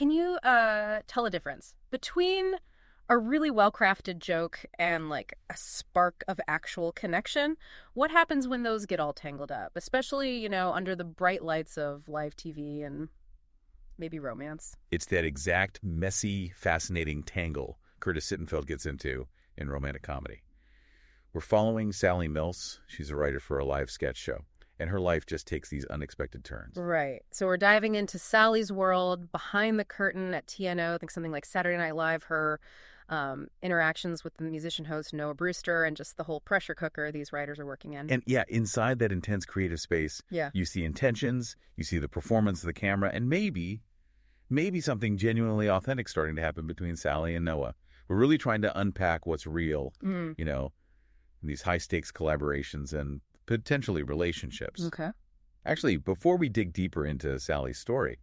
Can you tell a difference between a really well-crafted joke and like a spark of actual connection? What happens when those get all tangled up, especially, under the bright lights of live TV and maybe romance? It's that exact messy, fascinating tangle Curtis Sittenfeld gets into in romantic comedy. We're following Sally Milz. She's a writer for a live sketch show, and her life just takes these unexpected turns. Right. So we're diving into Sally's world, behind the curtain at TNO. I think something like Saturday Night Live, her interactions with the musician host Noah Brewster, and just the whole pressure cooker these writers are working in. And yeah, inside that intense creative space, you see intentions, you see the performance of the camera, and maybe something genuinely authentic starting to happen between Sally and Noah. We're really trying to unpack what's real, in these high-stakes collaborations and potentially relationships. Okay. Actually, before we dig deeper into Sally's story,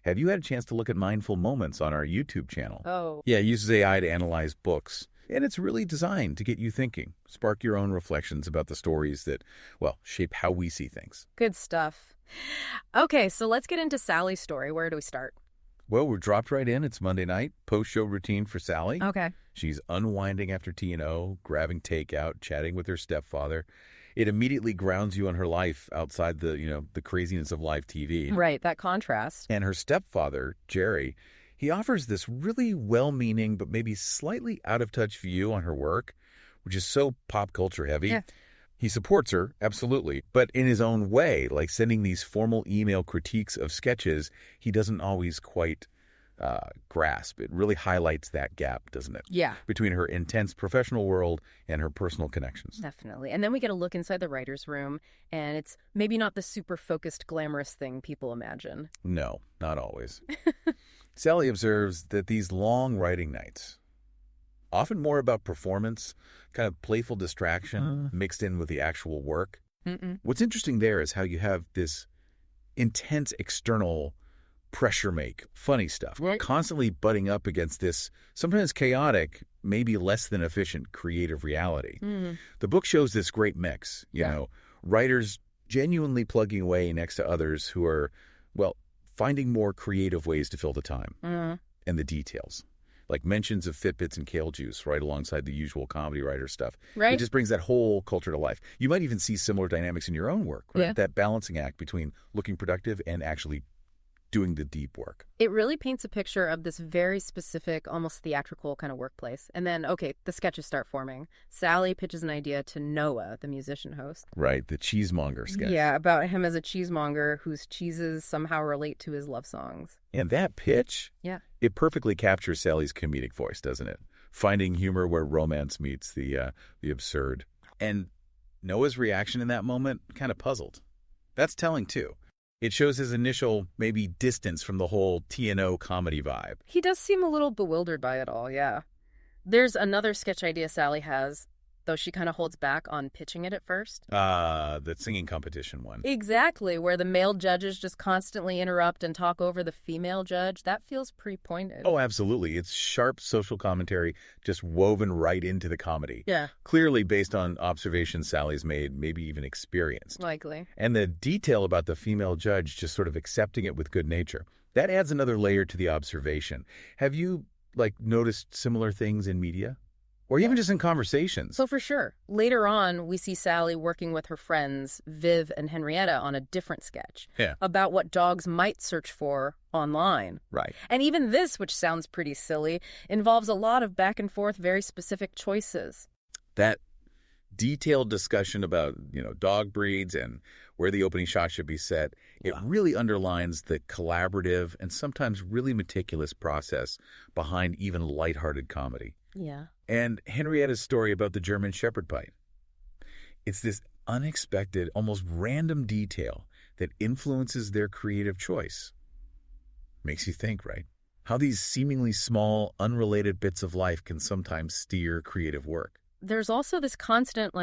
have you had a chance to look at Mindful Moments on our YouTube channel? Oh. Yeah, it uses AI to analyze books, and it's really designed to get you thinking, spark your own reflections about the stories that, shape how we see things. Good stuff. Okay, so let's get into Sally's story. Where do we start? Well, we're dropped right in. It's Monday night, post-show routine for Sally. Okay. She's unwinding after T&O, grabbing takeout, chatting with her stepfather. It immediately grounds you on her life outside the craziness of live TV. Right, that contrast. And her stepfather, Jerry, he offers this really well-meaning but maybe slightly out-of-touch view on her work, which is so pop culture heavy. Yeah. He supports her, absolutely, but in his own way, like sending these formal email critiques of sketches, he doesn't always quite grasp. It really highlights that gap, doesn't it? Yeah. Between her intense professional world and her personal connections. Definitely. And then we get a look inside the writer's room, and it's maybe not the super focused, glamorous thing people imagine. No, not always. Sally observes that these long writing nights, often more about performance, kind of playful distraction mixed in with the actual work. What's interesting there is how you have this intense external pressure make, funny stuff, constantly butting up against this sometimes chaotic, maybe less than efficient creative reality. The book shows this great mix, you know, writers genuinely plugging away next to others who are, finding more creative ways to fill the time and the details. Like mentions of Fitbits and kale juice right alongside the usual comedy writer stuff. Right. It just brings that whole culture to life. You might even see similar dynamics in your own work, right? Yeah. That balancing act between looking productive and actually doing the deep work. It really paints a picture of this very specific, almost theatrical kind of workplace. And then, the sketches start forming. Sally pitches an idea to Noah, the musician host. Right, the cheesemonger sketch. Yeah, about him as a cheesemonger whose cheeses somehow relate to his love songs. And that pitch, Yeah. it perfectly captures Sally's comedic voice, doesn't it? Finding humor where romance meets the absurd. And Noah's reaction in that moment, kind of puzzled. That's telling, too. It shows his initial, maybe, distance from the whole T&O comedy vibe. He does seem a little bewildered by it all, yeah. There's another sketch idea Sally has, though she kind of holds back on pitching it at first. The singing competition one. Exactly, where the male judges just constantly interrupt and talk over the female judge. That feels pretty pointed. Oh, absolutely. It's sharp social commentary just woven right into the comedy. Yeah. Clearly based on observations Sally's made, maybe even experienced. Likely. And the detail about the female judge just sort of accepting it with good nature. That adds another layer to the observation. Have you, noticed similar things in media? Or even just in conversations? So for sure. Later on, we see Sally working with her friends, Viv and Henrietta, on a different sketch. Yeah. About what dogs might search for online. Right. And even this, which sounds pretty silly, involves a lot of back and forth, very specific choices. That detailed discussion about, dog breeds and where the opening shot should be set, it really underlines the collaborative and sometimes really meticulous process behind even lighthearted comedy. Yeah. And Henrietta's story about the German Shepherd bite. It's this unexpected, almost random detail that influences their creative choice. Makes you think, right? How these seemingly small, unrelated bits of life can sometimes steer creative work. There's also this constant,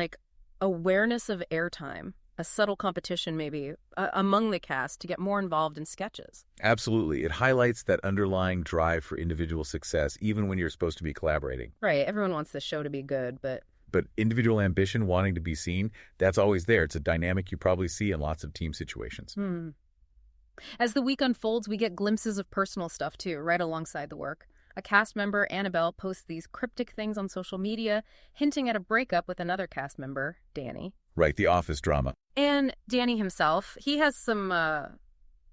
awareness of airtime, a subtle competition maybe among the cast to get more involved in sketches. Absolutely. It highlights that underlying drive for individual success, even when you're supposed to be collaborating. Right. Everyone wants the show to be good, but individual ambition, wanting to be seen, that's always there. It's a dynamic you probably see in lots of team situations. As the week unfolds, we get glimpses of personal stuff too, right alongside the work. A cast member, Annabelle, posts these cryptic things on social media, hinting at a breakup with another cast member, Danny. Right, the office drama. And Danny himself, he has some,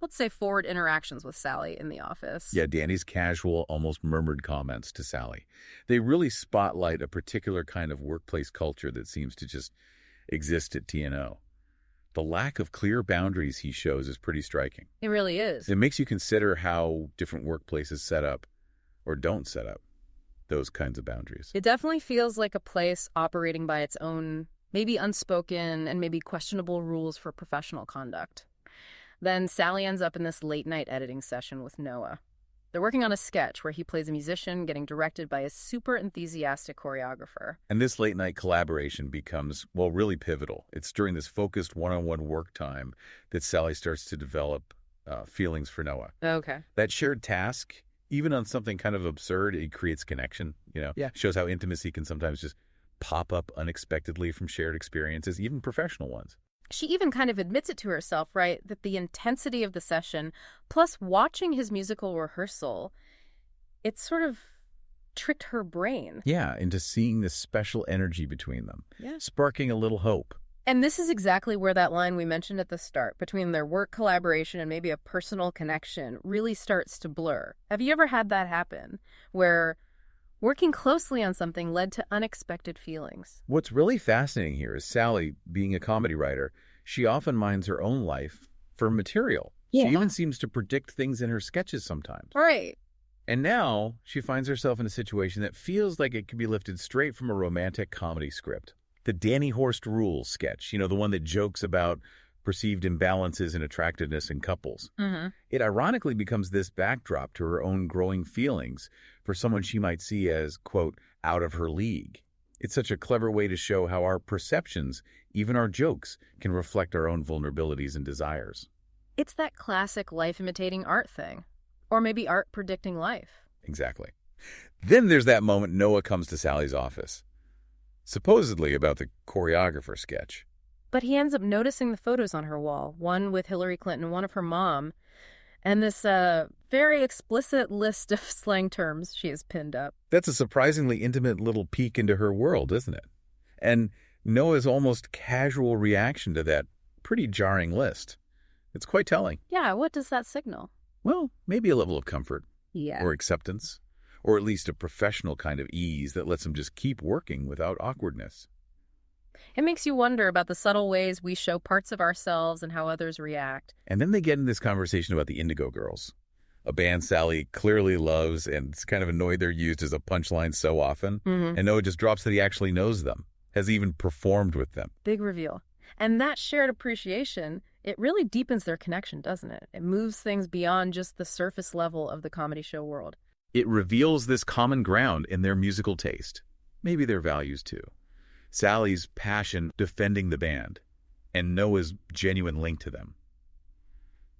let's say, forward interactions with Sally in the office. Yeah, Danny's casual, almost murmured comments to Sally. They really spotlight a particular kind of workplace culture that seems to just exist at TNO. The lack of clear boundaries he shows is pretty striking. It really is. It makes you consider how different workplaces set up or don't set up those kinds of boundaries. It definitely feels like a place operating by its own, maybe unspoken and maybe questionable rules for professional conduct. Then Sally ends up in this late-night editing session with Noah. They're working on a sketch where he plays a musician getting directed by a super enthusiastic choreographer. And this late-night collaboration becomes, well, really pivotal. It's during this focused one-on-one work time that Sally starts to develop feelings for Noah. Okay. That shared task, even on something kind of absurd, it creates connection, Yeah. Shows how intimacy can sometimes just pop up unexpectedly from shared experiences, even professional ones. She even kind of admits it to herself, right, that the intensity of the session, plus watching his musical rehearsal, it sort of tricked her brain. Yeah, into seeing this special energy between them, Yeah. sparking a little hope. And this is exactly where that line we mentioned at the start, between their work collaboration and maybe a personal connection, really starts to blur. Have you ever had that happen, where working closely on something led to unexpected feelings? What's really fascinating here is Sally, being a comedy writer, she often mines her own life for material. Yeah. She even seems to predict things in her sketches sometimes. Right. And now she finds herself in a situation that feels like it could be lifted straight from a romantic comedy script. The Danny Horst Rules sketch, the one that jokes about perceived imbalances in attractiveness in couples. Mm-hmm. It ironically becomes this backdrop to her own growing feelings for someone she might see as, quote, out of her league. It's such a clever way to show how our perceptions, even our jokes, can reflect our own vulnerabilities and desires. It's that classic life imitating art thing. Or maybe art predicting life. Exactly. Then there's that moment Noah comes to Sally's office, supposedly about the choreographer sketch. But he ends up noticing the photos on her wall, one with Hillary Clinton, one of her mom, and this very explicit list of slang terms she has pinned up. That's a surprisingly intimate little peek into her world, isn't it? And Noah's almost casual reaction to that pretty jarring list. It's quite telling. Yeah, what does that signal? Well, maybe a level of comfort. Yeah. Or acceptance. Or at least a professional kind of ease that lets him just keep working without awkwardness. It makes you wonder about the subtle ways we show parts of ourselves and how others react. And then they get in this conversation about the Indigo Girls, a band Sally clearly loves and is kind of annoyed they're used as a punchline so often. Mm-hmm. And Noah just drops that he actually knows them, has even performed with them. Big reveal. And that shared appreciation, it really deepens their connection, doesn't it? It moves things beyond just the surface level of the comedy show world. It reveals this common ground in their musical taste, maybe their values too. Sally's passion defending the band, and Noah's genuine link to them.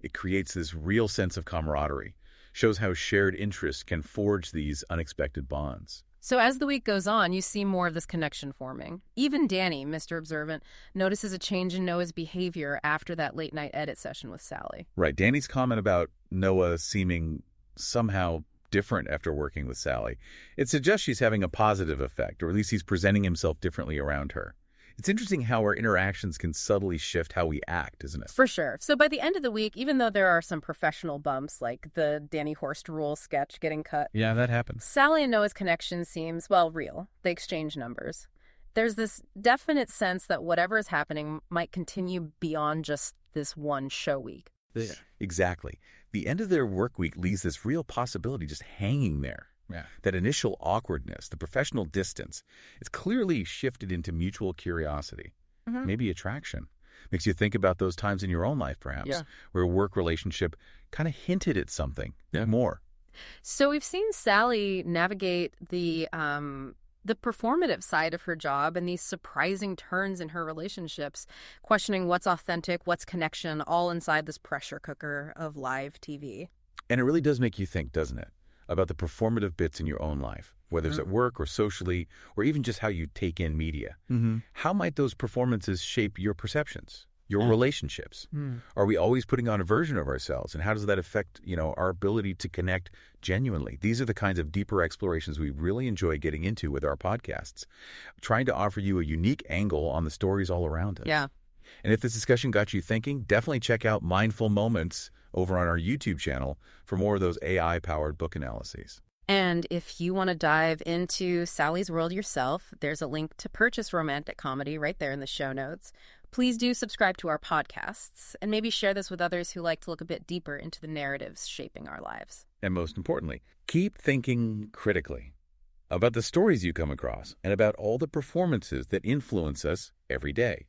It creates this real sense of camaraderie, shows how shared interests can forge these unexpected bonds. So as the week goes on, you see more of this connection forming. Even Danny, Mr. Observant, notices a change in Noah's behavior after that late-night edit session with Sally. Right, Danny's comment about Noah seeming somehow different after working with Sally, it suggests she's having a positive effect, or at least he's presenting himself differently around her. It's interesting how our interactions can subtly shift how we act, isn't it? For sure. So by the end of the week, even though there are some professional bumps, like the Danny Horst Rules sketch getting cut, Yeah, that happens. Sally and Noah's connection seems, well, real. They exchange numbers. There's this definite sense that whatever is happening might continue beyond just this one show week. Yeah. Exactly. The end of their work week leaves this real possibility just hanging there. Yeah. That initial awkwardness, the professional distance, it's clearly shifted into mutual curiosity, maybe attraction. Makes you think about those times in your own life, perhaps, where a work relationship kind of hinted at something more. So we've seen Sally navigate the performative side of her job and these surprising turns in her relationships, questioning what's authentic, what's connection, all inside this pressure cooker of live TV. And it really does make you think, doesn't it, about the performative bits in your own life, whether it's at work or socially, or even just how you take in media. How might those performances shape your perceptions? Your relationships. Are we always putting on a version of ourselves? And how does that affect, our ability to connect genuinely? These are the kinds of deeper explorations we really enjoy getting into with our podcasts, trying to offer you a unique angle on the stories all around us. Yeah. And if this discussion got you thinking, definitely check out Mindful Moments over on our YouTube channel for more of those AI-powered book analyses. And if you want to dive into Sally's world yourself, there's a link to purchase romantic comedy right there in the show notes. Please do subscribe to our podcasts and maybe share this with others who like to look a bit deeper into the narratives shaping our lives. And most importantly, keep thinking critically about the stories you come across and about all the performances that influence us every day.